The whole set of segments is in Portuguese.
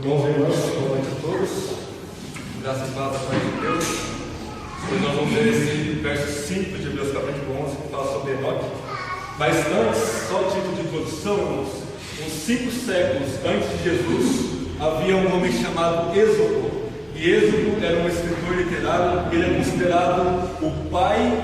Irmãos e irmãs, boa noite a todos. Graças e paz da paz de Deus. Hoje nós vamos ver esse verso 5 de Hebreus capítulo 11, que fala sobre Enoque. Mas antes, só o título de introdução, irmãos. Uns 5 séculos antes de Jesus, havia um homem chamado Êxodo. E Êxodo era um escritor literário, ele é considerado o pai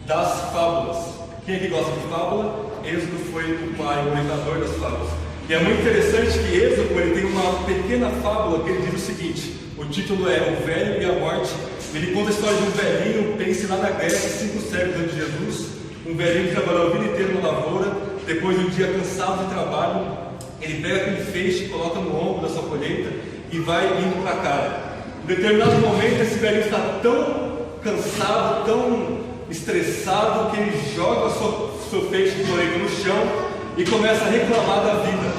das fábulas. Quem aqui gosta de fábula? Êxodo foi o pai, o orientador das fábulas. E é muito interessante que Êxodo ele tem uma pequena fábula que ele diz o seguinte: o título é O Velho e a Morte. Ele conta a história de um velhinho, pense lá na Grécia, 5 séculos antes de Jesus. Um velhinho que trabalhou a vida inteira na lavoura, depois de um dia cansado de trabalho, ele pega aquele feixe, coloca no ombro da sua colheita e vai indo para casa. Em determinado momento, esse velhinho está tão cansado, tão estressado, que ele joga o seu feixe de colheita no chão e começa a reclamar da vida,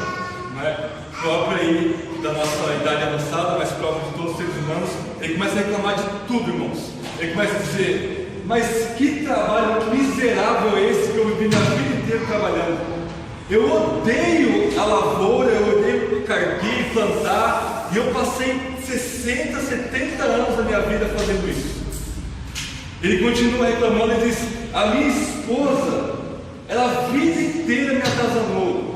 não é? Próprio aí da nossa idade avançada, mas próprio de todos os seres humanos. Ele começa a reclamar de tudo, irmãos. Ele começa a dizer: mas que trabalho miserável é esse que eu vivi minha vida inteira trabalhando? Eu odeio a lavoura, eu odeio carpir, plantar, e eu passei 60, 70 anos da minha vida fazendo isso. Ele continua reclamando e diz: a minha esposa, ela a vida inteira me atazanou.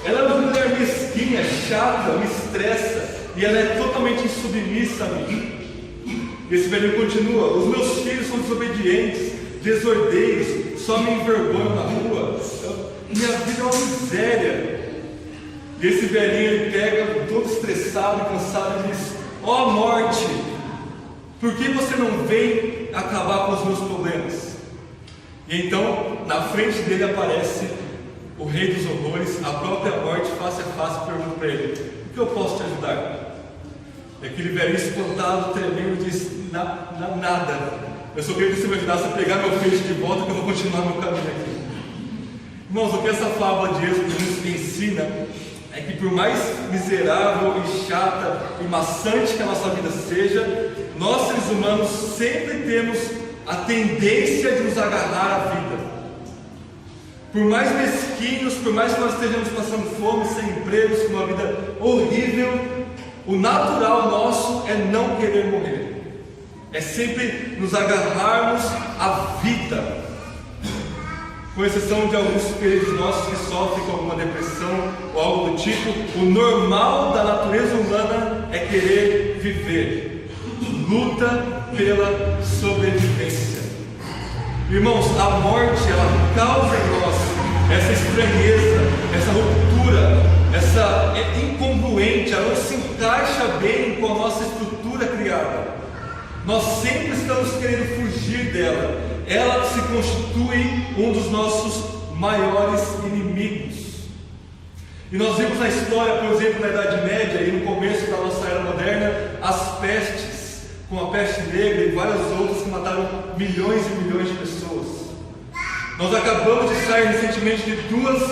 Ela é uma mulher mesquinha, chata, me estressa, e ela é totalmente insubmissa a mim. E esse velho continua: os meus filhos são desobedientes, desordeiros, só me envergonham na rua. Minha vida é uma miséria. E esse velhinho ele pega todo estressado e cansado e diz: ó morte, por que você não vem acabar com os meus problemas? E então, na frente dele aparece o rei dos horrores, a própria morte, face a face, pergunta para ele: o que eu posso te ajudar? E aquele velho espantado, tremendo, diz: nada. Eu só queria que você me ajudasse a pegar meu feixe de volta, que eu vou continuar meu caminho aqui. Irmãos, o que essa fábula de Êxodo nos ensina é que, por mais miserável e chata e maçante que a nossa vida seja, nós seres humanos sempre temos a tendência de nos agarrar à vida. Por mais mesquinhos, por mais que nós estejamos passando fome, sem empregos, com uma vida horrível, o natural nosso é não querer morrer, é sempre nos agarrarmos à vida. Com exceção de alguns queridos nossos que sofrem com alguma depressão ou algo do tipo, o normal da natureza humana é querer viver, luta pela sobrevivência. Irmãos, a morte ela causa em nós essa estranheza, essa ruptura, essa incongruente, ela não se encaixa bem com a nossa estrutura criada. Nós sempre estamos querendo fugir dela. Ela se constitui um dos nossos maiores inimigos. E nós vimos na história, por exemplo, na Idade Média e no começo da nossa era moderna, as pestes, com a peste negra e várias outras que mataram milhões e milhões de pessoas. Nós acabamos de sair recentemente de 2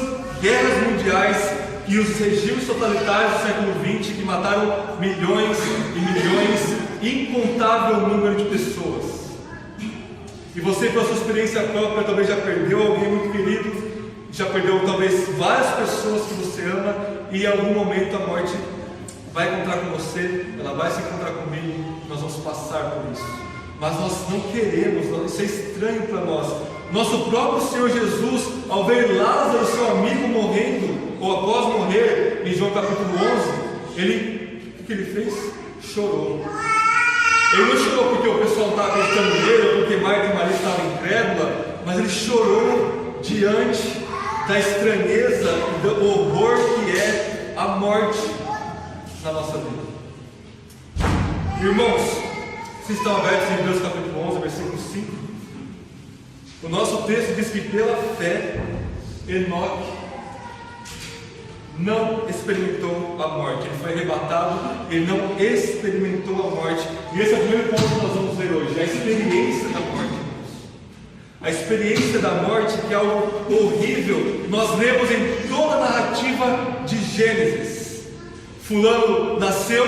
guerras mundiais e os regimes totalitários do século XX que mataram milhões e milhões, incontável número de pessoas. E você, pela sua experiência própria, talvez já perdeu alguém muito querido, já perdeu talvez várias pessoas que você ama, e em algum momento a morte vai encontrar com você, ela vai se encontrar comigo, nós vamos passar por isso. Mas nós não queremos, isso é estranho para nós. Nosso próprio Senhor Jesus, ao ver Lázaro, seu amigo, morrendo, ou após morrer, em João capítulo 11, o que ele fez? Chorou. Ele não chorou porque o pessoal estava acreditando nele, ou porque Marta e Maria estavam incrédula, mas ele chorou diante da estranheza e do horror que é a morte na nossa vida. Irmãos, vocês estão abertos em Hebreus capítulo 11, versículo 5? O nosso texto diz que pela fé, Enoque não experimentou a morte. Ele foi arrebatado, ele não experimentou a morte. E esse é o primeiro ponto que nós vamos ver hoje: a experiência da morte. A experiência da morte, que é algo horrível. Nós lemos em toda a narrativa de Gênesis: fulano nasceu,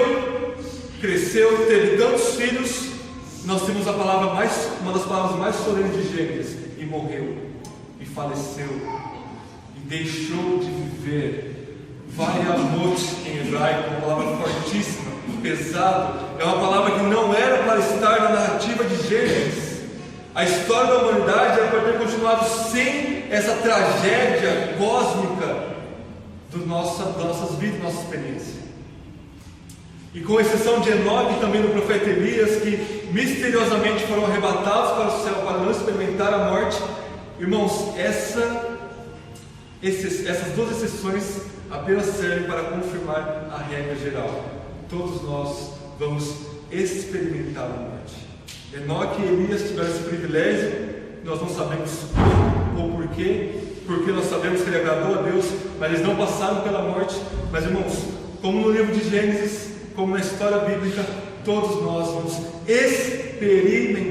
cresceu, teve tantos filhos. Nós temos uma das palavras mais solenes de Gênesis: e morreu, e faleceu, e deixou de viver Vayamot em hebraico, uma palavra fortíssima, pesado. É uma palavra que não era para estar na narrativa de Gênesis. A história da humanidade era para ter continuado sem essa tragédia cósmica das nossas vidas, nossa experiência. E com exceção de Enoque e também do profeta Elias, que misteriosamente foram arrebatados para o céu para não experimentar a morte, irmãos, essas duas exceções apenas servem para confirmar a regra geral. Todos nós vamos experimentar a morte. Enoque e Elias tiveram esse privilégio, nós não sabemos como ou porquê, porque nós sabemos que ele agradou a Deus, mas eles não passaram pela morte. Mas, irmãos, como no livro de Gênesis, como na história bíblica, todos nós vamos experimentar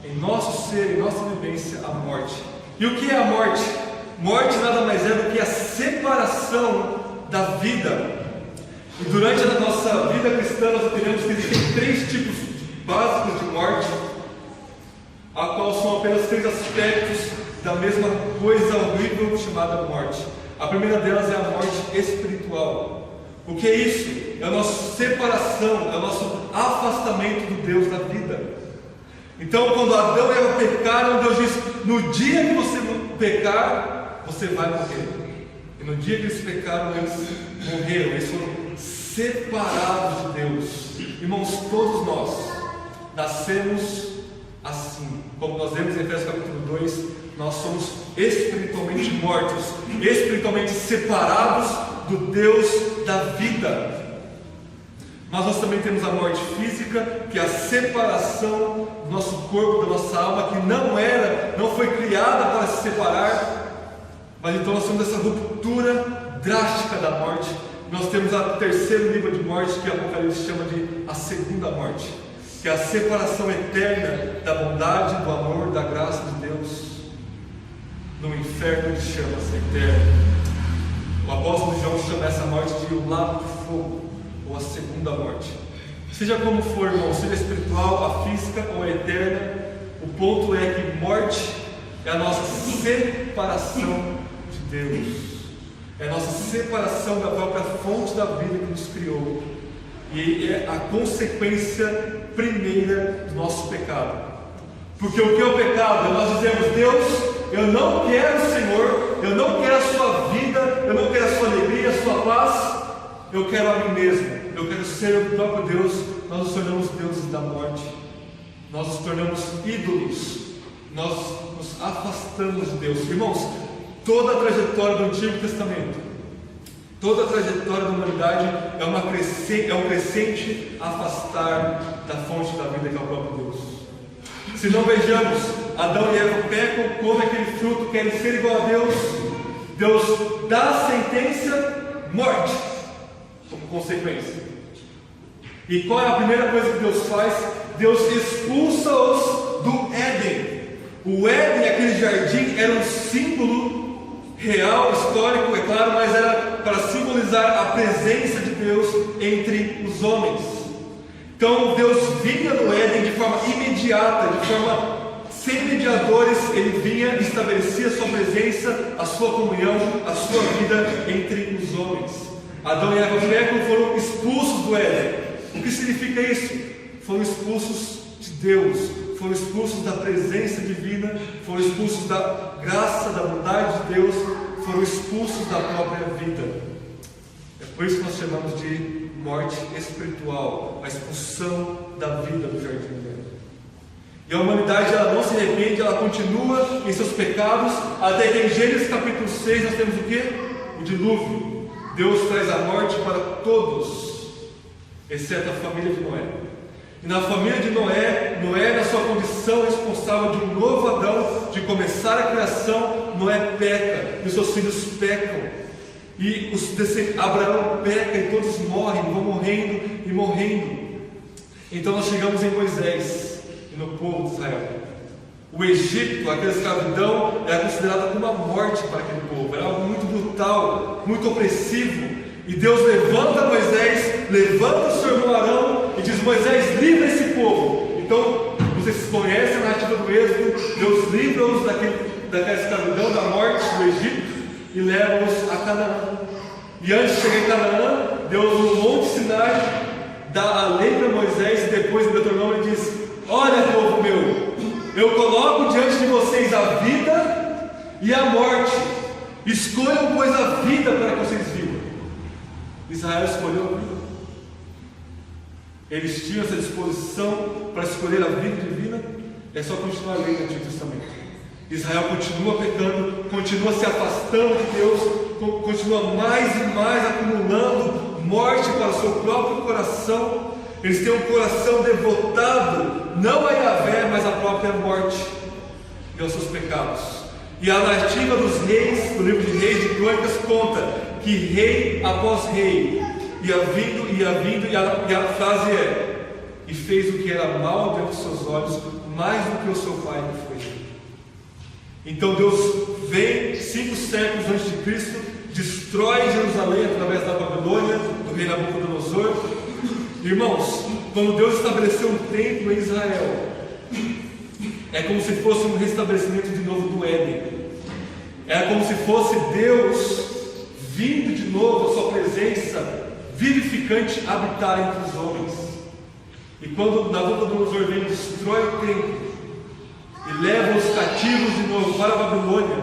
em nosso ser, em nossa vivência, a morte. E o que é a morte? Morte nada mais é do que a separação da vida. E durante a nossa vida cristã nós entendemos que existem 3 tipos básicos de morte, a qual são apenas 3 aspectos da mesma coisa horrível chamada morte. A primeira delas é a morte espiritual. O que é isso? É a nossa separação, é o nosso afastamento do Deus da vida. Então, quando Adão e Eva pecaram, Deus disse: no dia que você pecar, você vai morrer. E no dia que eles pecaram, eles morreram, eles foram separados de Deus. Irmãos, todos nós nascemos assim, como nós vemos em Efésios capítulo 2, nós somos espiritualmente mortos, espiritualmente separados do Deus da vida. Mas nós também temos a morte física, que é a separação do nosso corpo, da nossa alma, que não foi criada para se separar, mas então nós temos essa ruptura drástica da morte. Nós temos o terceiro nível de morte, que Apocalipse chama de a segunda morte, que é a separação eterna da bondade, do amor, da graça de Deus no inferno de chamas eterno. O apóstolo João chama essa morte de o lago de fogo, ou a segunda morte. Seja como for, irmão, seja espiritual, a física ou a eterna, o ponto é que morte é a nossa separação de Deus, é a nossa separação da própria fonte da vida que nos criou, e é a consequência primeira do nosso pecado. Porque o que é o pecado? É nós dizemos: Deus, eu não quero o Senhor, eu não quero a sua vida, eu não quero a sua alegria, a sua paz, eu quero a mim mesmo, eu quero ser o próprio Deus. Nós nos tornamos deuses da morte, nós nos tornamos ídolos, nós nos afastamos de Deus. Irmãos, toda a trajetória do Antigo Testamento, toda a trajetória da humanidade é um crescente afastar da fonte da vida, que é o próprio Deus. Se não vejamos, Adão e Eva pecam, comem aquele fruto, querem ser igual a Deus, Deus dá a sentença, morte, como consequência. E qual é a primeira coisa que Deus faz? Deus expulsa-os do Éden. O Éden, aquele jardim, era um símbolo real, histórico, é claro, mas era para simbolizar a presença de Deus entre os homens. Então Deus vinha no Éden de forma imediata, de forma sem mediadores, ele vinha e estabelecia a sua presença, a sua comunhão, a sua vida entre os homens. Adão e Eva pecam, foram expulsos do Éden. O que significa isso? Foram expulsos de Deus, foram expulsos da presença divina, foram expulsos da graça, da bondade de Deus, foram expulsos da própria vida. É por isso que nós chamamos de morte espiritual, a expulsão da vida do jardim do Éden. E a humanidade, ela não se arrepende, ela continua em seus pecados, até que em Gênesis capítulo 6 nós temos o quê? O dilúvio. Deus traz a morte para todos, exceto a família de Noé. E na família de Noé, na sua condição responsável de um novo Adão, de começar a criação, Noé peca, e os seus filhos pecam, e Abraão peca, e todos morrem, vão morrendo e morrendo. Então nós chegamos em Moisés e no povo de Israel. O Egito, aquela escravidão, era considerada como uma morte para aquele povo, era algo muito brutal, muito opressivo. E Deus levanta Moisés, levanta o seu irmão Arão e diz: Moisés, livra esse povo. Então, vocês conhecem a narrativa do Êxodo. Deus livra-os daquela escravidão, da morte do Egito, e leva-os a Canaã. E antes de chegar em Canaã, Deus no Monte Sinai dá a lei para Moisés, e depois em Deuteronômio ele diz: olha, povo meu, eu coloco diante de vocês a vida e a morte, escolham pois a vida para que vocês vivam. Israel escolheu a vida. Eles tinham essa disposição para escolher a vida divina. É só continuar lendo o Antigo Testamento. Israel continua pecando, continua se afastando de Deus, continua mais e mais acumulando morte para o seu próprio coração. Eles têm um coração devotado não a Yahvé, mas à própria morte e aos seus pecados. E a narrativa dos reis, do livro de Reis de Crônicas, conta que rei após rei ia vindo, e a frase é: e fez o que era mal diante dos seus olhos, mais do que o seu pai que foi. Então Deus vem 5 séculos antes de Cristo, destrói Jerusalém através da Babilônia, do rei Nabucodonosor. Irmãos, quando Deus estabeleceu um templo em Israel, é como se fosse um restabelecimento de novo do Éden. É como se fosse Deus vindo de novo, a sua presença vivificante habitar entre os homens. E quando Nabucodonosor vem e destrói o templo e leva os cativos de novo para a Babilônia,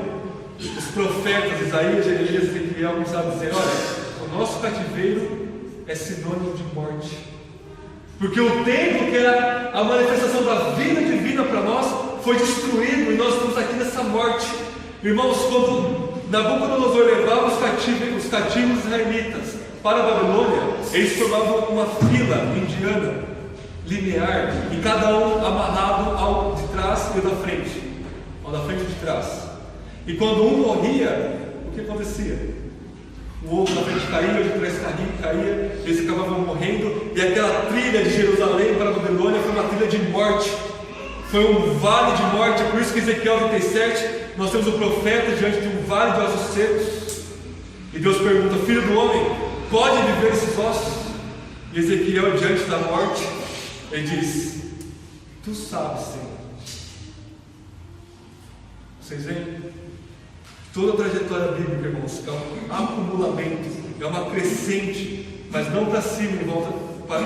os profetas Isaías, Jeremias e Ezequiel começaram a dizer: olha, o nosso cativeiro é sinônimo de morte, porque o templo, que era a manifestação da vida divina para nós, foi destruído e nós estamos aqui nessa morte. Irmãos, quando Nabucodonosor levava os cativos israelitas para a Babilônia, eles formavam uma fila indiana, linear, e cada um amarrado ao de trás e ao da frente, ao da frente e de trás. E quando um morria, o que acontecia? O outro na frente caía, o de trás caía, eles acabavam morrendo, e aquela trilha de Jerusalém para a Babilônia foi uma trilha de morte, foi um vale de morte. É por isso que Ezequiel 37, nós temos o profeta diante de um vale de ossos secos, e Deus pergunta: filho do homem, pode viver esses ossos? E Ezequiel, diante da morte, ele diz: tu sabes, Senhor. Vocês veem? Toda a trajetória bíblica, irmãos, é um acumulamento, é uma crescente, mas não para cima em volta,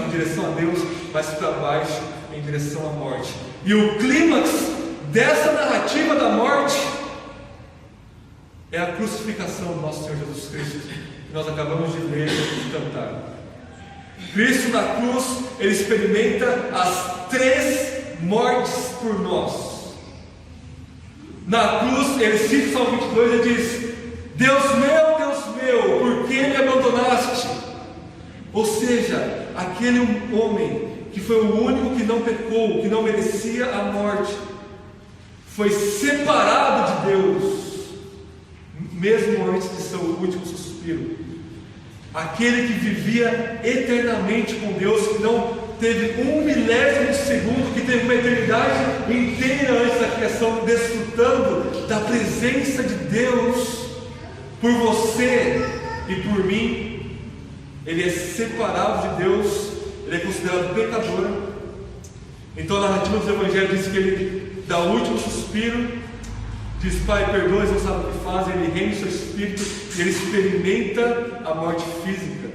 em direção a Deus, mas para baixo em direção à morte. E o clímax dessa narrativa da morte é a crucificação do nosso Senhor Jesus Cristo, que nós acabamos de ler e cantar. Cristo na cruz, Ele experimenta as 3 mortes por nós. Na cruz, Ele cita o Salmo 22 e diz: Deus meu, por que me abandonaste? Ou seja, aquele homem que foi o único que não pecou, que não merecia a morte, foi separado de Deus, mesmo antes de seu último suspiro. Aquele que vivia eternamente com Deus, que não teve 1 milésimo de segundo, que teve uma eternidade inteira antes da criação, desfrutando da presença de Deus por você e por mim. Ele é separado de Deus, ele é considerado pecador. Então a narrativa dos evangelhos diz que ele dá o último suspiro, diz: Pai, perdoa-os, não sabem o que fazem. Ele rende seu espírito e ele experimenta a morte física.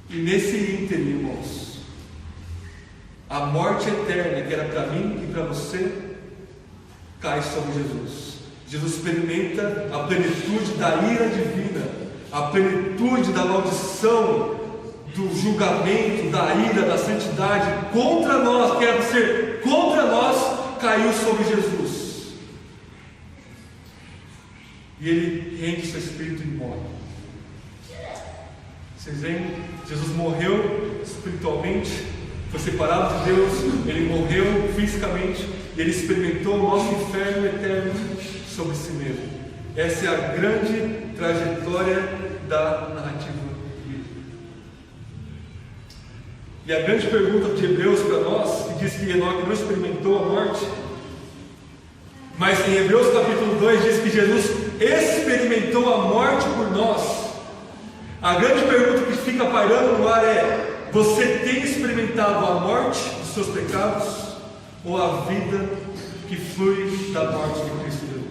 E nesse ínterim, irmãos, a morte eterna que era para mim e para você cai sobre Jesus. Jesus experimenta a plenitude da ira divina, a plenitude da maldição, do julgamento, da ira, da santidade contra nós, que era para ser contra nós, caiu sobre Jesus. E ele rende seu espírito e morre. Vocês veem? Jesus morreu espiritualmente, foi separado de Deus, ele morreu fisicamente, e ele experimentou o nosso inferno eterno sobre si mesmo. Essa é a grande trajetória da narrativa bíblica. E a grande pergunta de Hebreus para nós, que diz que Enoque não experimentou a morte, mas em Hebreus capítulo 2 diz que Jesus experimentou a morte por nós. A grande pergunta que fica pairando no ar é: você tem experimentado a morte dos seus pecados, ou a vida que flui da morte de Cristo Jesus?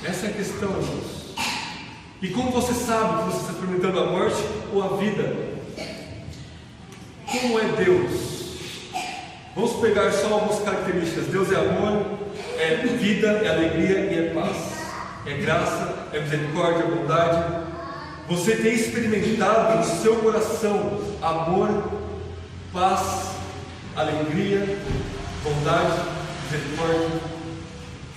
Essa é a questão, irmãos. E como você sabe que você está experimentando a morte ou a vida? Como é Deus? Vamos pegar só algumas características. Deus é amor, é vida, é alegria e é paz. É graça, é misericórdia, é bondade. Você tem experimentado no seu coração amor, paz, alegria, bondade, misericórdia,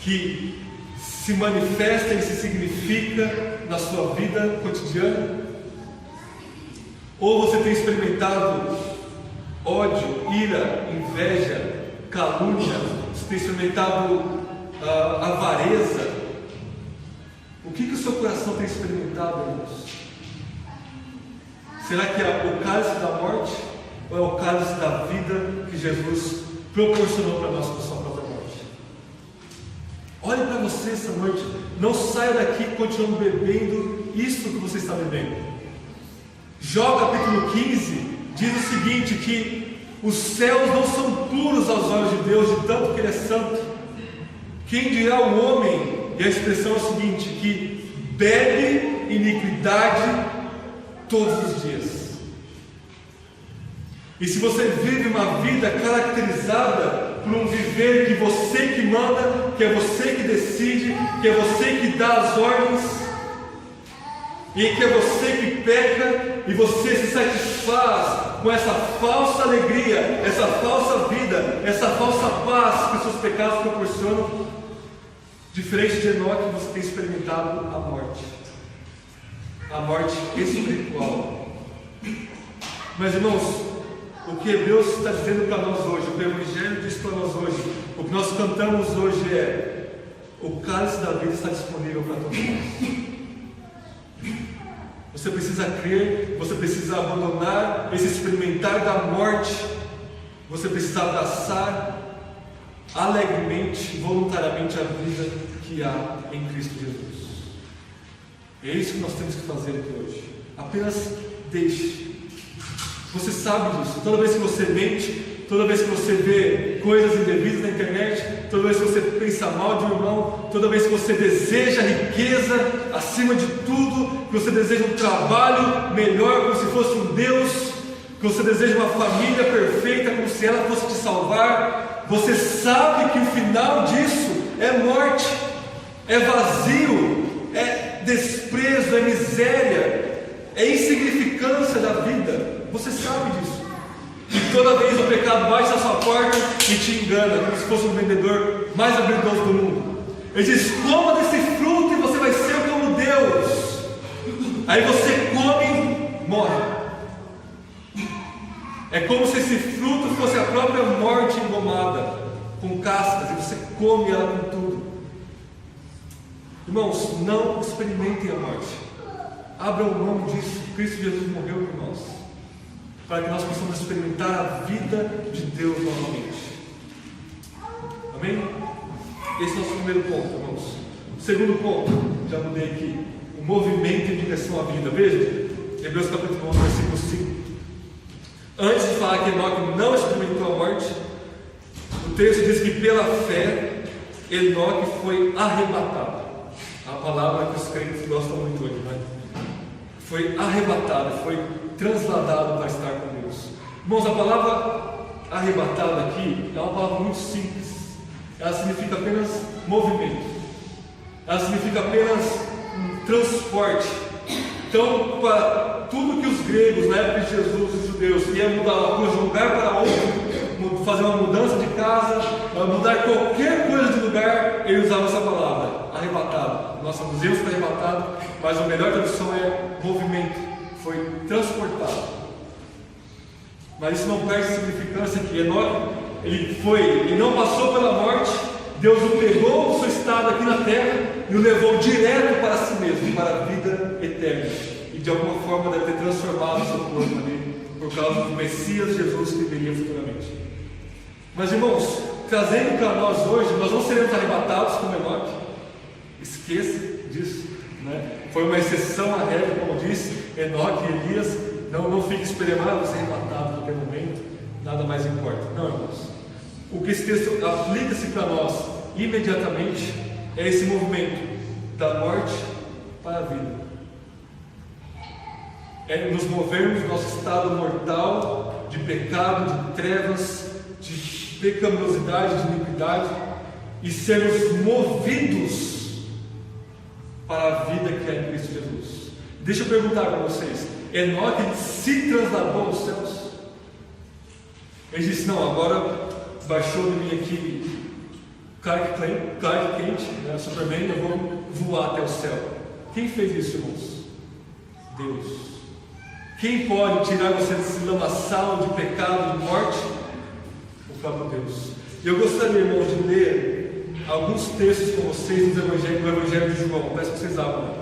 que se manifesta e se significa na sua vida cotidiana? Ou você tem experimentado ódio, ira, inveja, calúnia? Você tem experimentado avareza? O que o seu coração tem experimentado, irmãos? Será que é o cálice da morte ou é o cálice da vida que Jesus proporcionou para nós com sua própria morte? Olhe para você essa noite. Não saia daqui continuando bebendo isso que você está bebendo. Jó capítulo 15 diz o seguinte, que os céus não são puros aos olhos de Deus, de tanto que Ele é santo. Quem dirá o homem? E a expressão é o seguinte, que bebe iniquidade todos os dias. E se você vive uma vida caracterizada por um viver que você que manda, que é você que decide, que é você que dá as ordens, e que é você que peca, e você se satisfaz com essa falsa alegria, essa falsa vida, essa falsa paz que os seus pecados proporcionam, diferente de Enoque, você tem experimentado a morte espiritual. Mas, irmãos, o que Deus está dizendo para nós hoje, o que o Evangelho diz para nós hoje, o que nós cantamos hoje é: o cálice da vida está disponível para todos nós. Você precisa crer, você precisa abandonar esse experimentar da morte, você precisa abraçar alegremente, voluntariamente a vida que há em Cristo Jesus. É isso que nós temos que fazer aqui hoje. Apenas deixe. Você sabe disso. Toda vez que você mente, toda vez que você vê coisas indevidas na internet, toda vez que você pensa mal de um irmão, toda vez que você deseja riqueza acima de tudo, que você deseja um trabalho melhor como se fosse um Deus, que você deseja uma família perfeita como se ela fosse te salvar, você sabe que o final disso é morte, é vazio, é desprezo, é miséria, é insignificância da vida. Você sabe disso. E toda vez o pecado bate na sua porta e te engana, como se fosse o vendedor mais habilidoso do mundo. Ele diz: coma desse fruto e você vai ser como Deus. Aí você come, morre. É como se esse fruto fosse a própria morte engomada, com cascas, e você come ela com tudo. Irmãos, não experimentem a morte. Abram mão disso. Cristo Jesus morreu por nós, para que nós possamos experimentar a vida de Deus novamente. Amém? Esse é o nosso primeiro ponto, irmãos. O segundo ponto, já mudei aqui, o movimento em direção à vida. Veja, Hebreus capítulo 11, versículo 5. Antes de falar que Enoque não experimentou a morte, o texto diz que pela fé Enoque foi arrebatado. A palavra que os crentes gostam muito hoje, né? Foi arrebatado, foi transladado para estar com Deus. Irmãos, a palavra arrebatado aqui é uma palavra muito simples. Ela significa apenas movimento. Ela significa apenas um transporte. Então, para tudo que os gregos, na época de Jesus, os judeus, iam mudar de um lugar para outro, fazer uma mudança de casa, mudar qualquer coisa de lugar, ele usava essa palavra, arrebatado. Nós traduzimos para arrebatado, mas a melhor tradução é movimento. Foi transportado. Mas isso não perde a significância que Enoque, ele não passou pela morte. Deus o pegou do seu estado aqui na terra e o levou direto para si mesmo, para a vida eterna, e de alguma forma deve ter transformado o seu corpo ali, por causa do Messias Jesus que viria futuramente. Mas, irmãos, trazendo para nós hoje, nós não seremos arrebatados como Enoque. Esqueça disso, né? Foi uma exceção à regra, como disse Enoque e Elias. Não fique esperando ser arrebatado a qualquer momento, nada mais importa. Não, irmãos. O que esse texto aplica-se para nós imediatamente é esse movimento da morte para a vida. é nos movermos do nosso estado mortal, de pecado, de trevas, de pecaminosidade, de iniquidade, e sermos movidos para a vida que é em Cristo Jesus. Deixa eu perguntar para vocês: Enoque se trasladou aos céus? Ele disse: não, agora baixou de mim aqui Clark Kent, né, Superman, eu vou voar até o céu. Quem fez isso, irmãos? Deus. Quem pode tirar você desse lamaçal de pecado, de morte? O próprio Deus. Eu gostaria, irmãos, de ler alguns textos com vocês no Evangelho de João. Peço que vocês abram.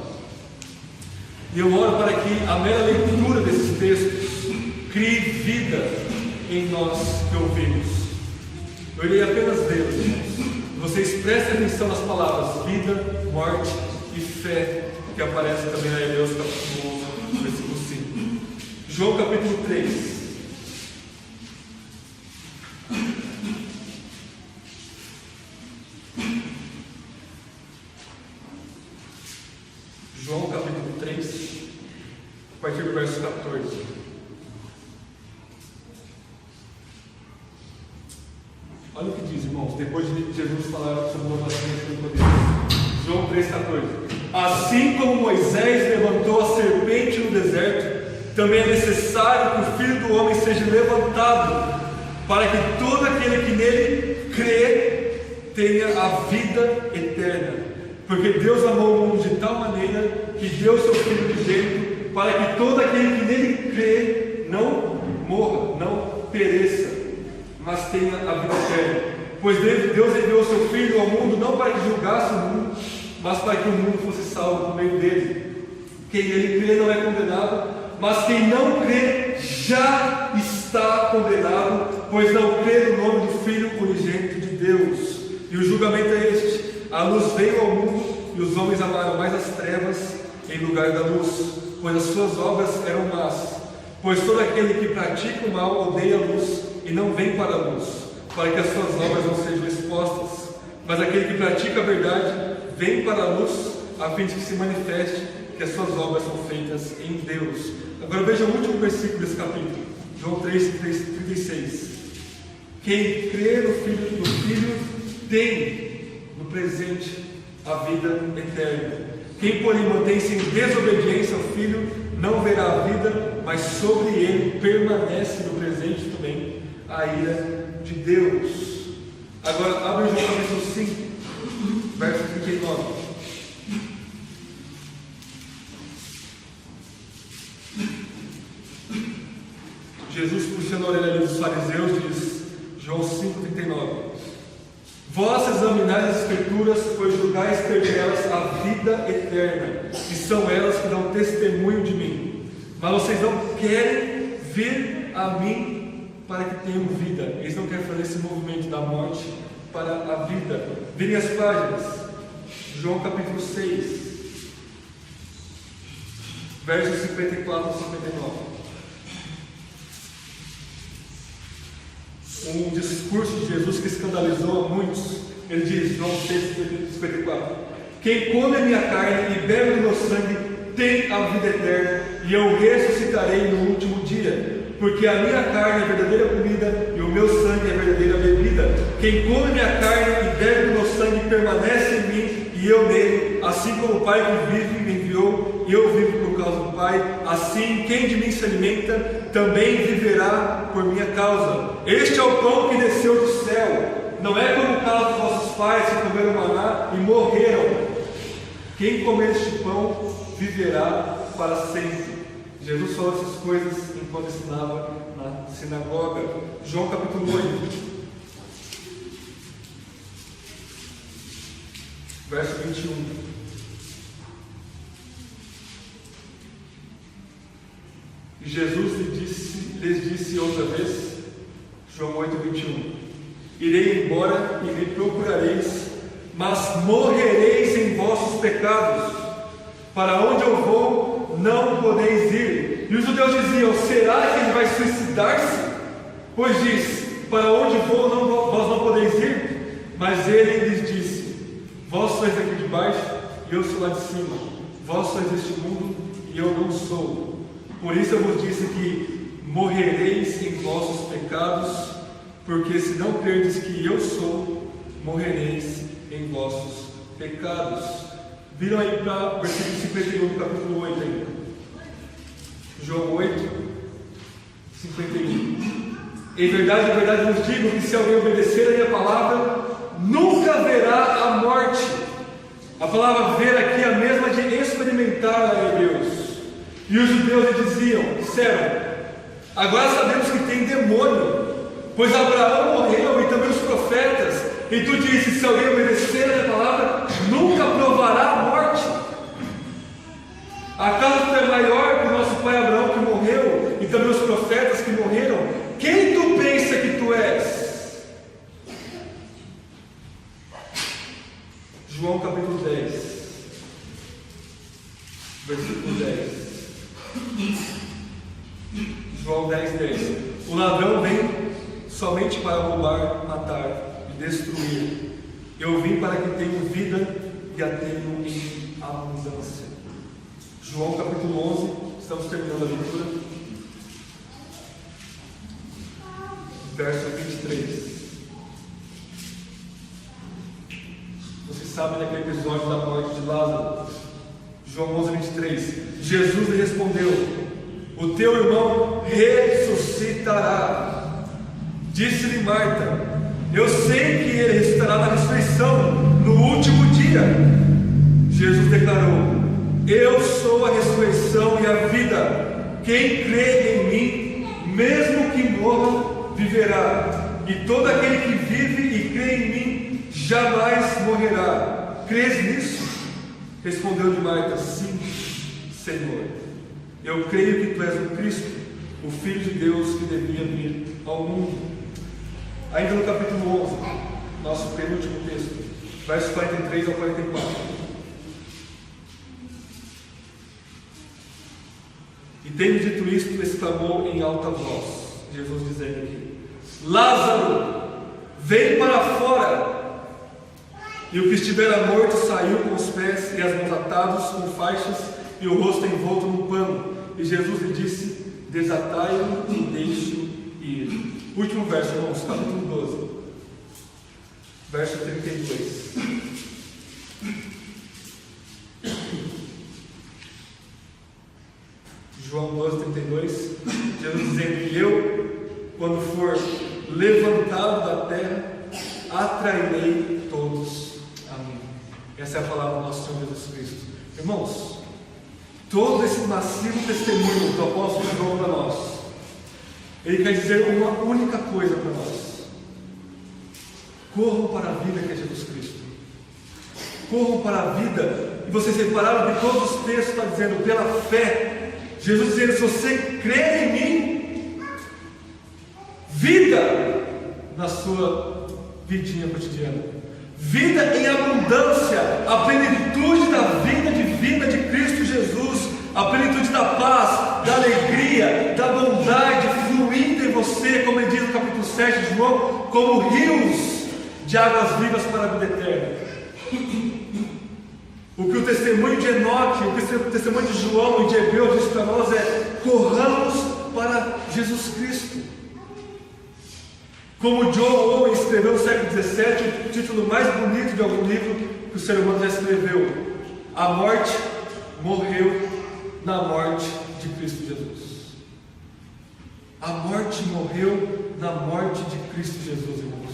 E eu oro para que a mera leitura desses textos crie vida em nós que ouvimos. Eu irei apenas lê-los, irmãos. Vocês prestem atenção nas palavras vida, morte e fé, que aparece também na Hebreus capítulo 11, versículo 5. João capítulo 3. João capítulo 3, a partir do verso 14. Olha o que diz, irmãos, depois de Jesus falar sobre o nascimento do poder. João 3,14. Assim como Moisés levantou a serpente no deserto, também é necessário que o Filho do Homem seja levantado, para que todo aquele que nele crê tenha a vida eterna. Porque Deus amou o mundo de tal maneira que deu seu Filho unigênito, para que todo aquele que nele crê não morra, não pereça, mas tenha a vida eterna. Pois Deus enviou seu Filho ao mundo não para que julgasse o mundo, mas para que o mundo fosse salvo por meio dele. Quem nele crê não é condenado, mas quem não crê já está condenado, pois não crê no nome do Filho unigênito de Deus. E o julgamento é este: a luz veio ao mundo, e os homens amaram mais as trevas em lugar da luz, pois as suas obras eram más. Pois todo aquele que pratica o mal odeia a luz e não vem para a luz, para que as suas obras não sejam expostas. Mas aquele que pratica a verdade vem para a luz, a fim de que se manifeste que as suas obras são feitas em Deus. Agora veja o último versículo desse capítulo, João 3,36. Quem crê no Filho tem no presente a vida eterna. Quem, porém, mantém-se em desobediência ao Filho não verá a vida, mas sobre ele permanece no presente também a ira de Deus. Agora, abre João capítulo 5, verso 39. Jesus, puxando a orelha dos fariseus, diz, João 5,39: Vós examinais as Escrituras, pois julgais ter nelas a vida eterna, e são elas que dão testemunho de mim. Mas vocês não querem vir a mim para que tenham vida. Eles não querem fazer esse movimento da morte para a vida. Virem as páginas. João capítulo 6, versos 54 a 59. Um discurso de Jesus que escandalizou a muitos. Ele diz, João 6,54: Quem come a minha carne e bebe do meu sangue tem a vida eterna, e eu ressuscitarei no último dia. Porque a minha carne é verdadeira comida e o meu sangue é verdadeira bebida. Quem come minha carne e bebe do meu sangue permanece em mim e eu nele. Assim como o Pai que vive me enviou e eu vivo por causa do Pai, assim quem de mim se alimenta também viverá por minha causa. Este é o pão que desceu do céu. Não é como o caso dos vossos pais que comeram maná e morreram. Quem comer este pão viverá para sempre. Jesus falou essas coisas enquanto ensinava na sinagoga. João capítulo 8, verso 21. E Jesus lhes disse outra vez, João 8, 21: Irei embora e me procurareis, mas morrereis em vossos pecados. Para onde eu vou, não podeis ir. E os judeus diziam: será que ele vai suicidar-se? Pois diz: para onde vou, vós não podeis ir. Mas ele lhes disse: vós sois daqui de baixo, e eu sou lá de cima. Vós sois deste mundo, e eu não sou. Por isso eu vos disse que morrereis em vossos pecados, porque se não crerdes que eu sou, morrereis em vossos pecados. Viram aí para o versículo 51 do capítulo 8 aí. João 8, 51. Em verdade vos digo que se alguém obedecer a minha palavra, nunca verá a morte. A palavra ver aqui é a mesma de experimentar a Deus. E os judeus disseram: agora sabemos que tem demônio, pois Abraão morreu e também os profetas, e tu dizes: se alguém obedecer a minha palavra, nunca provará a morte. Acaso tu é maior que o nosso pai Abraão, que morreu, e também os profetas que morreram? Quem tu pensa que tu és? João capítulo 10, versículo 10. João 10, 10. O ladrão vem somente para roubar, matar e destruir. Eu vim para que tenham vida e a tenham em abundância. João capítulo 11, estamos terminando a leitura. Verso 23. Vocês sabem daquele episódio da morte de Lázaro. João 11, 23. Jesus lhe respondeu: o teu irmão ressuscitará. Disse-lhe Marta: eu sei que ele ressuscitará na ressurreição, no último dia. Jesus declarou: eu sou a ressurreição e a vida. Quem crê em mim, mesmo que morra, viverá. E todo aquele que vive e crê em mim, jamais morrerá. Crês nisso? Respondeu-lhe Marta: sim, Senhor. Eu creio que tu és o Cristo, o Filho de Deus que devia vir ao mundo. Ainda no capítulo 11, nosso penúltimo texto, versos 43 ao 44. E tendo dito isto, exclamou em alta voz, Jesus dizendo aqui: Lázaro, vem para fora. E o que estivera morto saiu com os pés e as mãos atados com faixas e o rosto envolto num pano. E Jesus lhe disse: desatai-o e deixe-o ir. Último verso, irmãos, capítulo 12, verso 32. João 12, 32. Jesus dizendo que eu, quando for levantado da terra, atrairei todos a mim. Essa é a palavra do nosso Senhor Jesus Cristo. Irmãos, todo esse massivo testemunho do apóstolo João para nós, ele quer dizer uma única coisa para nós: corram para a vida que é Jesus Cristo. Corram para a vida. E vocês repararam que todos os textos estão dizendo pela fé. Jesus dizendo: se você crer em mim, vida na sua vidinha cotidiana, vida em abundância, a plenitude da vida divina de Cristo Jesus, a plenitude da paz, da alegria, da bondade fluindo em você, como ele diz no capítulo 7 de João, como rios de águas vivas para a vida eterna. O que o testemunho de Enoque, o que o testemunho de João e de Hebreus diz para nós é: corramos para Jesus Cristo. Como John Owen escreveu no século XVII, o título mais bonito de algum livro que o ser humano já escreveu: a morte morreu na morte de Cristo Jesus. A morte morreu na morte de Cristo Jesus, irmãos.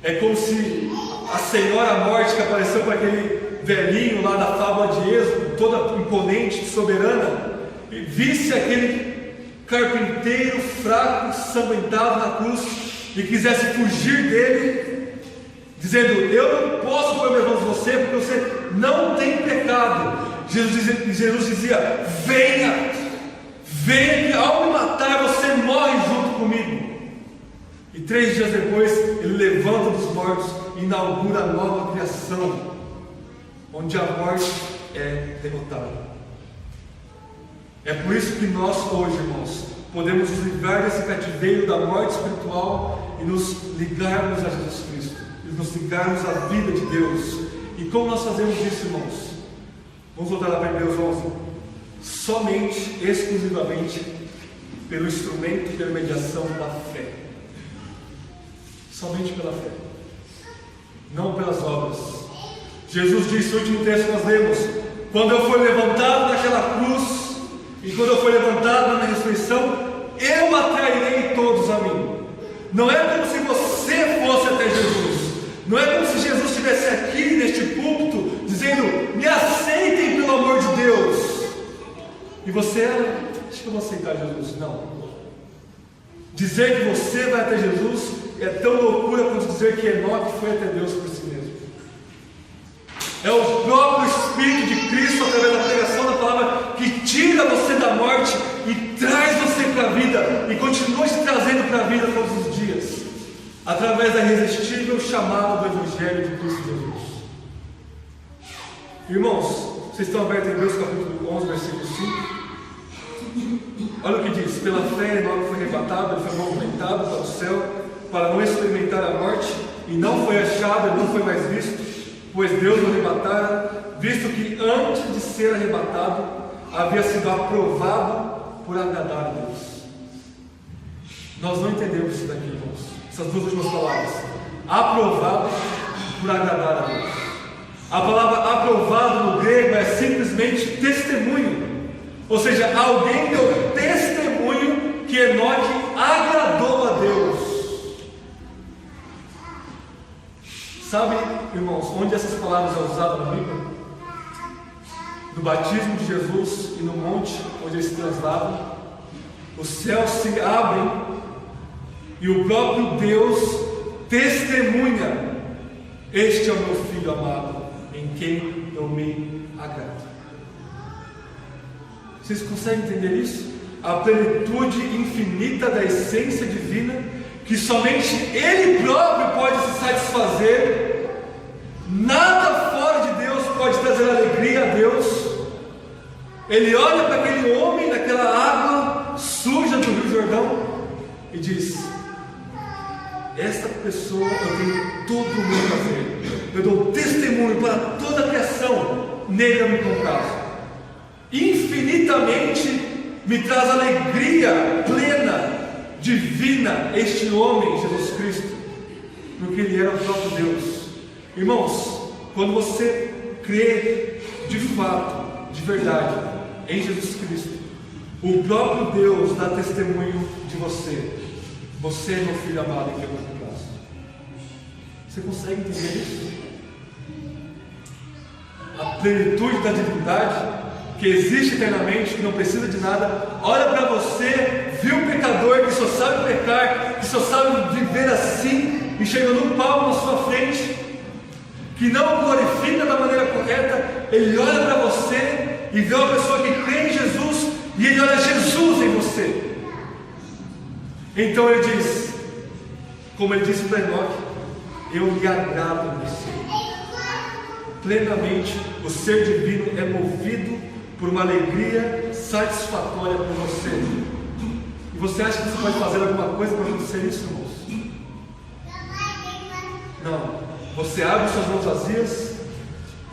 É como se a Senhora Morte, que apareceu para aquele velhinho lá da fábula de Êxodo, toda imponente, soberana, e visse aquele carpinteiro fraco, sanguentado na cruz, e quisesse fugir dele, dizendo: eu não posso pôr minhas mãos em você, porque você não tem pecado. Jesus dizia: venha, que ao me matar você morre junto comigo. E 3 dias depois ele levanta dos mortos e inaugura a nova criação, onde a morte é derrotada. É por isso que nós hoje, irmãos, podemos nos livrar desse cativeiro da morte espiritual e nos ligarmos a Jesus Cristo, e nos ligarmos à vida de Deus. E como nós fazemos isso, irmãos? Vamos voltar lá para Hebreus 11. somente, exclusivamente, pelo instrumento de intermediação da fé. Somente pela fé, não pelas obras. Jesus disse no último texto que nós lemos: quando eu for levantado daquela cruz, e quando eu for levantado na ressurreição, eu atrairei todos a mim. Não é como se você fosse até Jesus, não é como se Jesus estivesse aqui neste púlpito dizendo: me aceitem pelo amor de Deus, e você, acho que eu vou aceitar Jesus. Não. Dizer que você vai até Jesus é tão loucura quanto dizer que Enoque foi até Deus por si mesmo. É o próprio Espírito de Cristo, através da pregação da palavra, que tira você da morte e traz você para a vida, e continua te trazendo para a vida todos os dias, através da irresistível chamada do Evangelho de Cristo Jesus. Irmãos, vocês estão abertos em Hebreus capítulo 11, versículo 5? Olha o que diz: pela fé Enoque foi arrebatado, ele foi movimentado para o céu, para não experimentar a morte, e não foi achado, e não foi mais visto, pois Deus o arrebatara, visto que antes de ser arrebatado, havia sido aprovado por agradar a Deus. Nós não entendemos isso daqui, irmãos, essas duas últimas palavras: aprovado por agradar a Deus. A palavra aprovado no grego é simplesmente testemunho, ou seja, alguém deu testemunho que Enoque agradou a Deus. Sabe, irmãos, onde essas palavras são usadas na Bíblia? No batismo de Jesus e no monte onde ele se translava, os céus se abrem e o próprio Deus testemunha: este é o meu filho amado, em quem eu me agrado. Vocês conseguem entender isso? A plenitude infinita da essência divina, que somente Ele próprio pode se satisfazer. Nada fora de Deus pode trazer alegria a Deus. Ele olha para aquele homem naquela água suja do Rio Jordão e diz: esta pessoa eu tenho todo o meu prazer, eu dou testemunho para toda a criação, nele eu me comprazo. Infinitamente me traz alegria plena, divina, este homem, Jesus Cristo, porque ele era o próprio Deus. Irmãos, quando você crê de fato, de verdade, em Jesus Cristo, o próprio Deus dá testemunho de você: você é meu filho amado em quem eu me comprazo. Você consegue entender isso? A plenitude da divindade, que existe eternamente, que não precisa de nada, olha para você, viu um pecador que só sabe pecar, que só sabe viver assim, enxergando um pau na sua frente, que não o glorifica da maneira correta. Ele olha para você e vê uma pessoa que crê em Jesus, e ele olha Jesus em você. Então ele diz, como ele disse para Enoque: eu me agrado em você. Plenamente o ser divino é movido por uma alegria satisfatória por você. E você acha que você pode fazer alguma coisa para acontecer isso, irmãos? Não. Você abre suas mãos vazias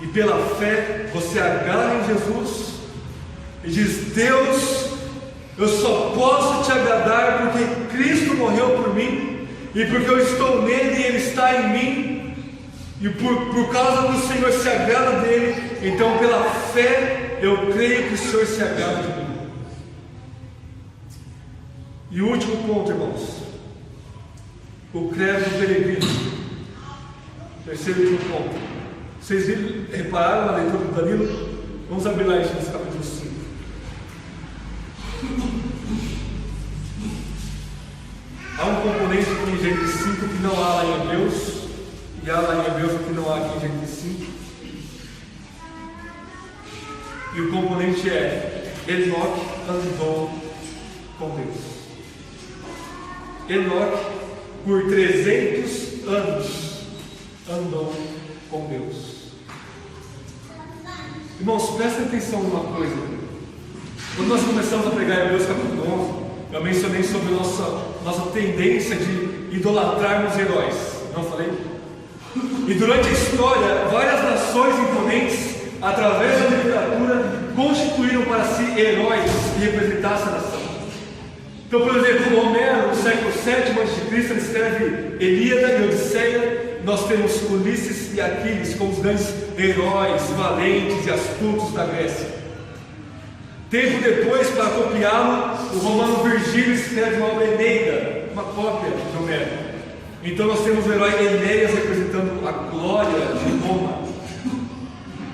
e pela fé você agarra em Jesus e diz: Deus, eu só posso te agradar porque Cristo morreu por mim, e porque eu estou nele e ele está em mim, e por causa do Senhor se agrada dele, então pela fé eu creio que o Senhor se agrada de mim. E o último ponto, irmãos, o credo do peregrino. Terceiro e último ponto. Vocês repararam na leitura do Danilo? Vamos abrir lá em Gênesis capítulo 5. Há um componente aqui em Gênesis 5 que não há lá em Hebreus, e há lá em Hebreus que não há aqui em Gênesis 5. E o componente é: Enoque andou com Deus. Enoque, por 300 anos, andou com Deus. Irmãos, prestem atenção numa coisa. Quando nós começamos a pregar em Hebreus capítulo 11, eu mencionei sobre nossa tendência de idolatrarmos heróis. Não falei? E durante a história, várias nações imponentes, através da literatura, constituíram para si heróis que representassem a nação. Então, por exemplo, Homero, no século VII a.C., ele escreve Ilíada e Odisseia. Nós temos Ulisses e Aquiles como os grandes heróis, valentes e astutos da Grécia. Tempo depois, para copiá-lo, o romano Virgílio escreve uma obra Eneida, uma cópia de Homero. Então nós temos o herói Enéas representando a glória de Roma.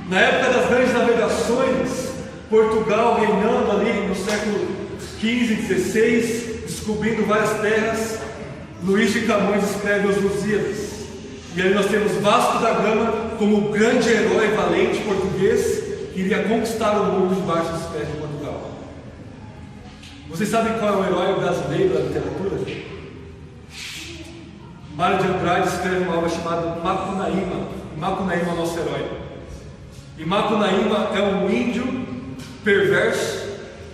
Na época das grandes navegações, Portugal reinando ali no século XV e XVI, descobrindo várias terras, Luís de Camões escreve os Lusíadas. E aí nós temos Vasco da Gama como o grande herói valente português que iria conquistar o mundo debaixo dos pés de Portugal. Vocês sabem qual é o herói brasileiro da literatura? Mário de Andrade escreve uma obra chamada Macunaíma. Macunaíma é o nosso herói. E Macunaíma é um índio perverso,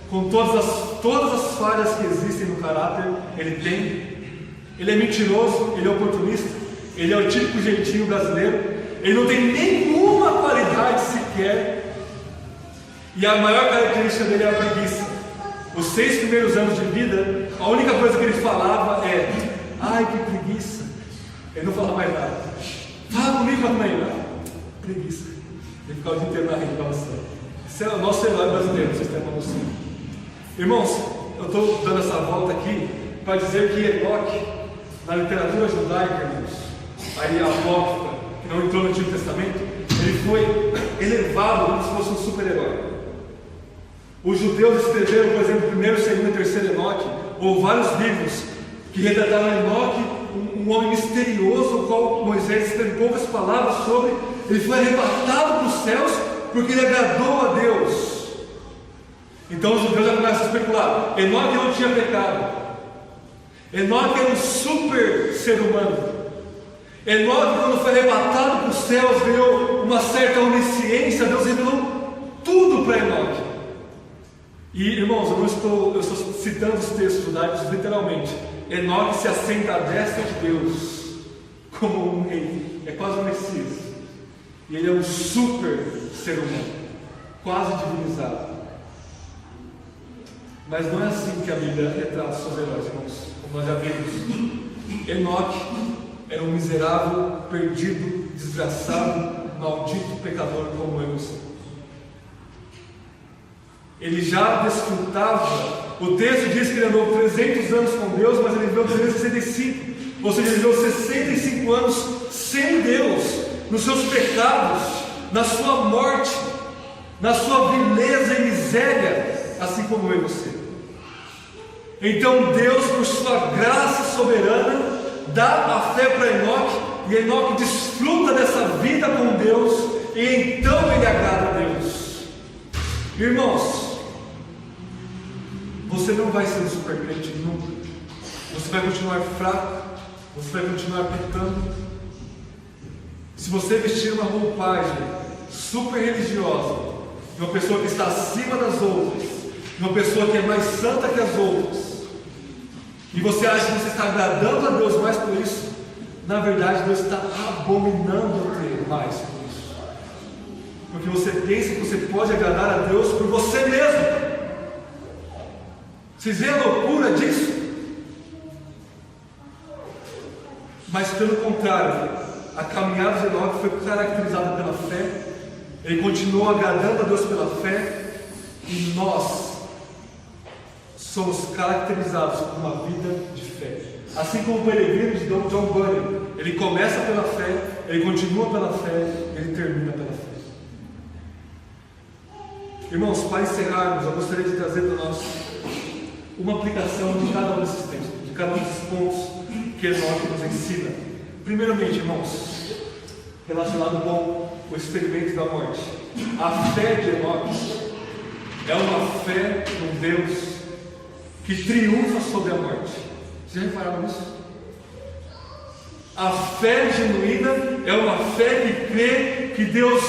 com todas as falhas que existem no caráter. Ele é mentiroso, ele é oportunista, ele é o típico jeitinho brasileiro, ele não tem nenhuma qualidade sequer, e a maior característica dele é a preguiça. Os 6 primeiros anos de vida, a única coisa que ele falava é: ai, que preguiça. Ele não falava mais nada. Fala comigo, Macunaíma. Preguiça. Ele ficava o dia inteiro na reclamação. Esse é o nosso herói brasileiro, vocês têm uma noção. Irmãos, eu estou dando essa volta aqui para dizer que Enoque, na literatura judaica, irmãos, aí a apócrifa, que não entrou no Antigo Testamento, ele foi elevado como se fosse um super-herói. Os judeus escreveram, por exemplo, 1º, 2º e 3º Enoque, ou vários livros que retrataram Enoque, um homem misterioso, o qual Moisés escreve poucas palavras sobre. Ele foi arrebatado para os céus porque ele agradou a Deus. Então os judeus já começam a especular: Enoque não tinha pecado, Enoque era um super ser humano. Enoque, quando foi arrebatado para os céus, ganhou uma certa onisciência. Deus revelou tudo para Enoque. E irmãos, eu estou citando os textos judaicos literalmente. Enoque se assenta à destra de Deus como um rei, é quase um Messias. E ele é um super ser humano, quase divinizado. Mas não é assim que a Bíblia retrata os seus heróis, irmãos. Como nós já vimos, Enoque era um miserável, perdido, desgraçado, maldito pecador como eu sou. Ele já desfrutava. O texto diz que ele andou 300 anos com Deus, mas ele viveu 365. Ou seja, ele viveu 65 anos sem Deus, nos seus pecados, na sua morte, na sua vileza e miséria, assim como eu e você. Então Deus, por sua graça soberana, dá a fé para Enoque, e Enoque desfruta dessa vida com Deus, e então ele agrada a Deus. Irmãos, você não vai ser um super crente nunca. Você vai continuar fraco, você vai continuar pecando. Se você vestir uma roupagem super religiosa, de uma pessoa que está acima das outras, de uma pessoa que é mais santa que as outras, e você acha que você está agradando a Deus mais por isso, na verdade Deus está abominando-te mais por isso. Porque você pensa que você pode agradar a Deus por você mesmo. Vocês veem a loucura disso? Mas pelo contrário, a caminhada de Enoque foi caracterizada pela fé. Ele continuou agradando a Deus pela fé. E nós somos caracterizados por uma vida de fé. Assim como o peregrino de John Bunyan, ele começa pela fé, ele continua pela fé, ele termina pela fé. Irmãos, para encerrarmos, eu gostaria de trazer para nós uma aplicação de cada um desses textos, de cada um desses pontos que Enoque nos ensina. Primeiramente, irmãos, relacionado com o experimento da morte, a fé de Enoque é uma fé num Deus que triunfa sobre a morte. Vocês já repararam nisso? A fé genuína é uma fé que crê que Deus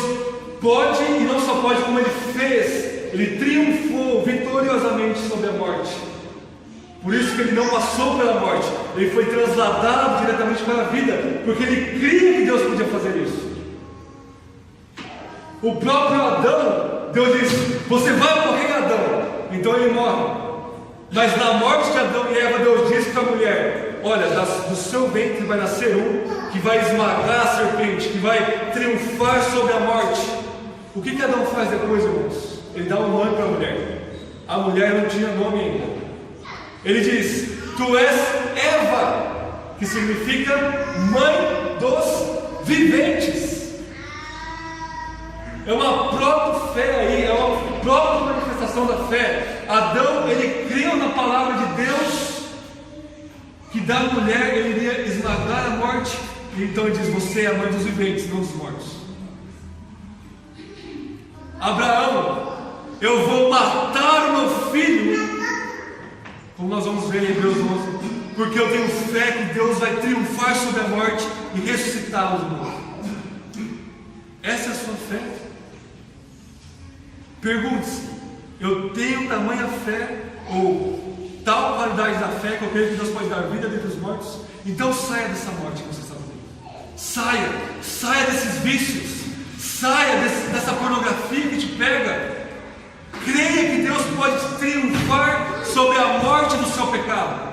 pode, e não só pode, como Ele fez. Ele triunfou vitoriosamente sobre a morte. Por isso que ele não passou pela morte, ele foi trasladado diretamente para a vida, porque ele cria que Deus podia fazer isso. O próprio Adão, Deus diz: você vai morrer, Adão. Então ele morre. Mas na morte de Adão e Eva, Deus diz para a mulher: olha, do seu ventre vai nascer um que vai esmagar a serpente, que vai triunfar sobre a morte. O que Adão faz depois, irmãos? Ele dá um nome para a mulher. A mulher não tinha nome ainda. Ele diz: tu és Eva, que significa mãe dos viventes. É uma proto-fé aí, é uma proto-manifestação da fé. Adão, ele creu na palavra de Deus, que da mulher ele iria esmagar a morte. E então ele diz: você é a mãe dos viventes, não dos mortos. Abraão: eu vou matar o meu filho, como nós vamos ver em Hebreus 11, porque eu tenho fé que Deus vai triunfar sobre a morte e ressuscitá-lo de novo. Essa é a sua fé? Pergunte-se: eu tenho tamanha fé, ou tal qualidade da fé, que eu creio que Deus pode dar vida dentre os mortos? Então saia dessa morte que você está vivendo. Saia desses vícios, saia dessa pornografia que te pega. Creia que Deus pode triunfar sobre a morte do seu pecado.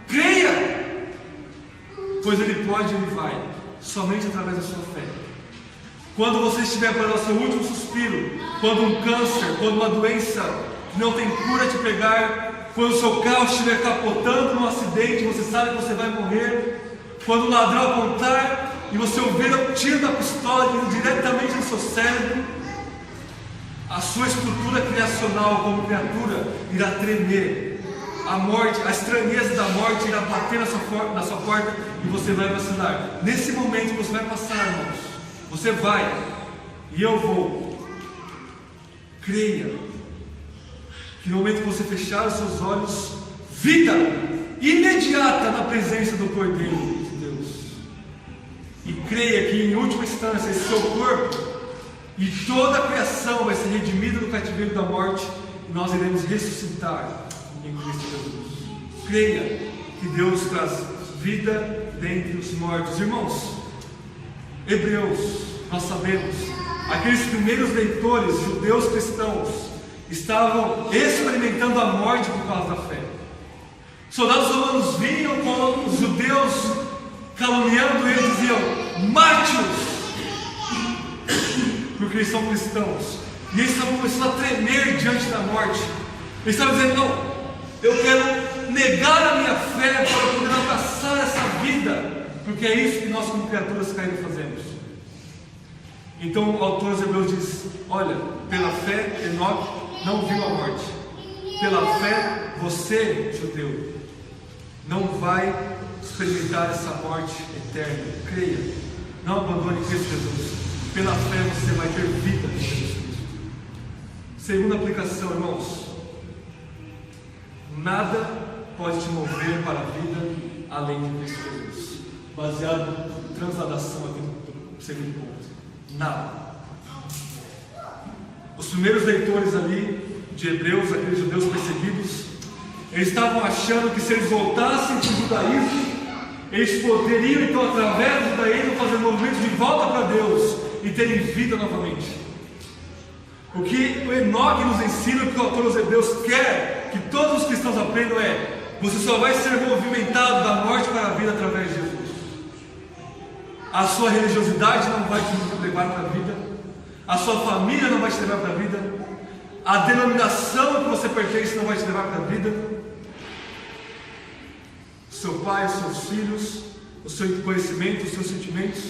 Creia, pois Ele pode e Ele vai, somente através da sua fé. Quando você estiver para o seu último suspiro, quando um câncer, quando uma doença que não tem cura te pegar, quando o seu carro estiver capotando num acidente, você sabe que você vai morrer, quando o ladrão apontar e você ouvir o tiro da pistola indo diretamente no seu cérebro, a sua estrutura criacional como criatura irá tremer. A morte, a estranheza da morte irá bater na sua porta e você vai vacilar. Nesse momento você vai passar, irmãos. Você vai, e eu vou. Creia que no momento que você fechar os seus olhos, vida imediata na presença do Cordeiro de Deus. E creia que em última instância esse seu corpo e toda a criação vai ser redimida do cativeiro da morte, e nós iremos ressuscitar em Cristo Jesus. Creia que Deus traz vida dentre os mortos. Irmãos, Hebreus, nós sabemos, aqueles primeiros leitores, judeus cristãos, estavam experimentando a morte por causa da fé. Soldados romanos vinham com os judeus caluniando eles, diziam: mate-os, porque eles são cristãos. E eles estavam começando a tremer diante da morte. Eles estavam dizendo: não, eu quero negar a minha fé para poder abraçar essa vida, porque é isso que nós como criaturas caídas fazemos. Então o autor dos Hebreus diz: olha, pela fé Enoque não viu a morte. Pela fé você, judeu, não vai experimentar essa morte eterna. Creia, não abandone Cristo Jesus. Pela fé você vai ter vida em Jesus Cristo. Segunda aplicação, irmãos: nada pode te mover para a vida além de Cristo Jesus. Baseado em transladação aqui no segundo ponto. Nada. Os primeiros leitores ali de Hebreus, aqueles judeus perseguidos, eles estavam achando que se eles voltassem para o judaísmo, eles poderiam então, através do judaísmo, fazer movimentos de volta para Deus e terem vida novamente. O que o Enoque nos ensina, o que o autor dos Hebreus quer que todos os cristãos aprendam é: você só vai ser movimentado da morte para a vida através de Jesus. A sua religiosidade não vai te levar para a vida, a sua família não vai te levar para a vida, a denominação que você pertence não vai te levar para a vida, o seu pai, os seus filhos, o seu conhecimento, os seus sentimentos,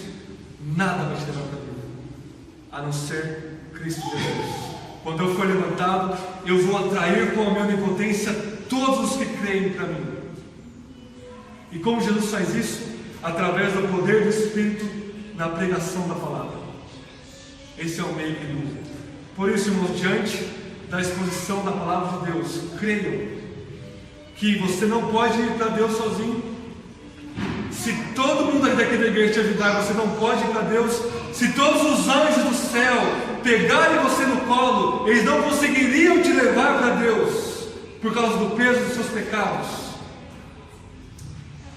nada vai te levar para a vida, a não ser Cristo Jesus. Quando eu for levantado, eu vou atrair com a minha onipotência todos os que creem para mim. E como Jesus faz isso? Através do poder do Espírito na pregação da palavra. Esse é o meio que ele usa. Por isso, irmãos, diante da exposição da palavra de Deus, creiam que você não pode ir para Deus sozinho. Se todo mundo daqui da igreja te ajudar, você não pode ir para Deus. Se todos os anjos do céu pegarem você no colo, eles não conseguiriam te levar para Deus, por causa do peso dos seus pecados.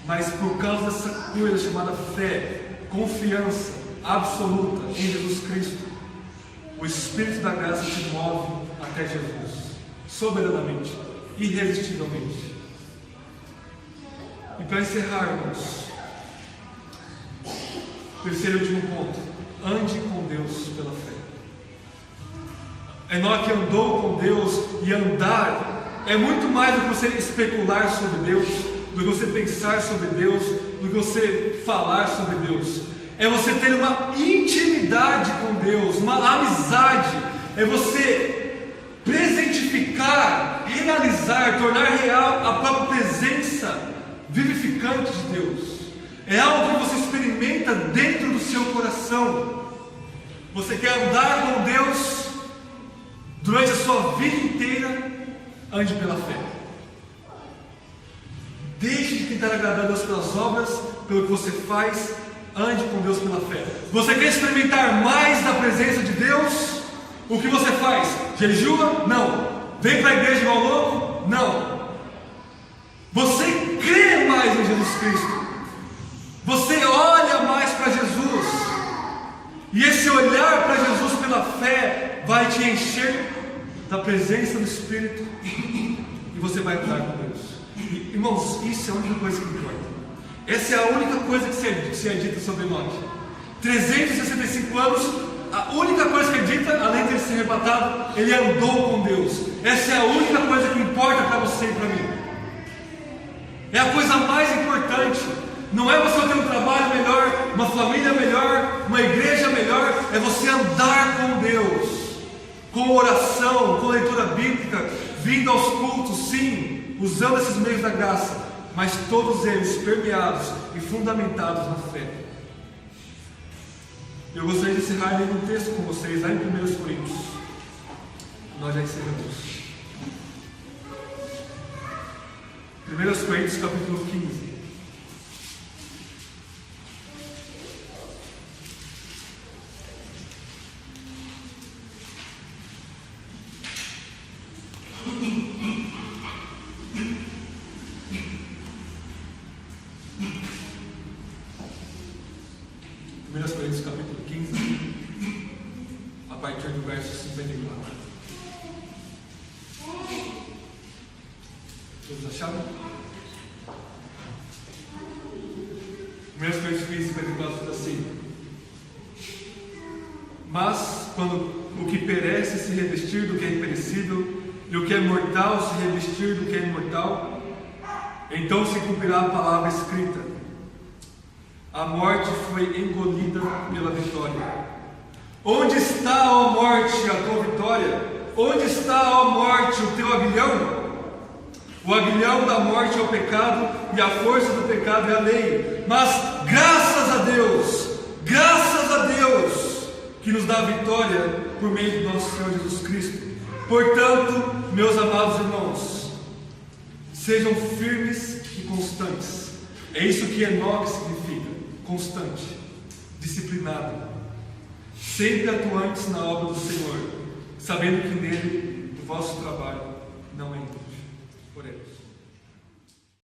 Mas por causa dessa coisa chamada fé, confiança absoluta em Jesus Cristo, o Espírito da graça te move até Jesus, soberanamente, irresistivelmente. E para encerrarmos, terceiro e último ponto: ande com Deus pela fé. Enoque andou com Deus, e andar é muito mais do que você especular sobre Deus, do que você pensar sobre Deus, do que você falar sobre Deus. É você ter uma intimidade com Deus, uma amizade. É você presentificar, realizar, tornar real a própria presença vivificante de Deus. É algo que você experimenta dentro do seu coração. Você quer andar com Deus durante a sua vida inteira? Ande pela fé. Deixe de tentar agradar a Deus pelas obras, pelo que você faz. Ande com Deus pela fé. Você quer experimentar mais da presença de Deus? O que você faz? Jejua? Não. Vem para a igreja igual louco? Não. Você crê mais em Jesus Cristo. Você olha mais para Jesus. E esse olhar para Jesus pela fé vai te encher da presença do Espírito. E você vai andar com Deus. E, irmãos, isso é a única coisa que importa. Essa é a única coisa que se é dita sobre Enoque. 365 anos, a única coisa que é dita, além de ele ser arrebatado, ele andou com Deus. Essa é a única coisa que importa para você e para mim. É a coisa mais importante. Não é você ter um trabalho melhor, uma família melhor, uma igreja melhor. É você andar com Deus, com oração, com leitura bíblica, vindo aos cultos, sim, usando esses meios da graça, mas todos eles permeados e fundamentados na fé. Eu gostaria de encerrar lendo um texto com vocês, lá em 1 Coríntios. Nós já encerramos. 1 Coríntios capítulo 15. Capítulo 15, a partir do verso 54. Todos acharam? 1 Coríntios 15, 54 diz assim: mas quando o que perece se revestir do que é imperecível, e o que é mortal se revestir do que é imortal, então se cumprirá a palavra escrita: a morte foi engolida pela vitória. Onde está, ó morte, a tua vitória? Onde está, ó morte, o teu aguilhão? O aguilhão da morte é o pecado, e a força do pecado é a lei. Mas graças a Deus, que nos dá a vitória por meio do nosso Senhor Jesus Cristo. Portanto, meus amados irmãos, sejam firmes e constantes. É isso que Enoque significa: constante, disciplinado, sempre atuantes na obra do Senhor, sabendo que nele o vosso trabalho não é inútil. Oremos.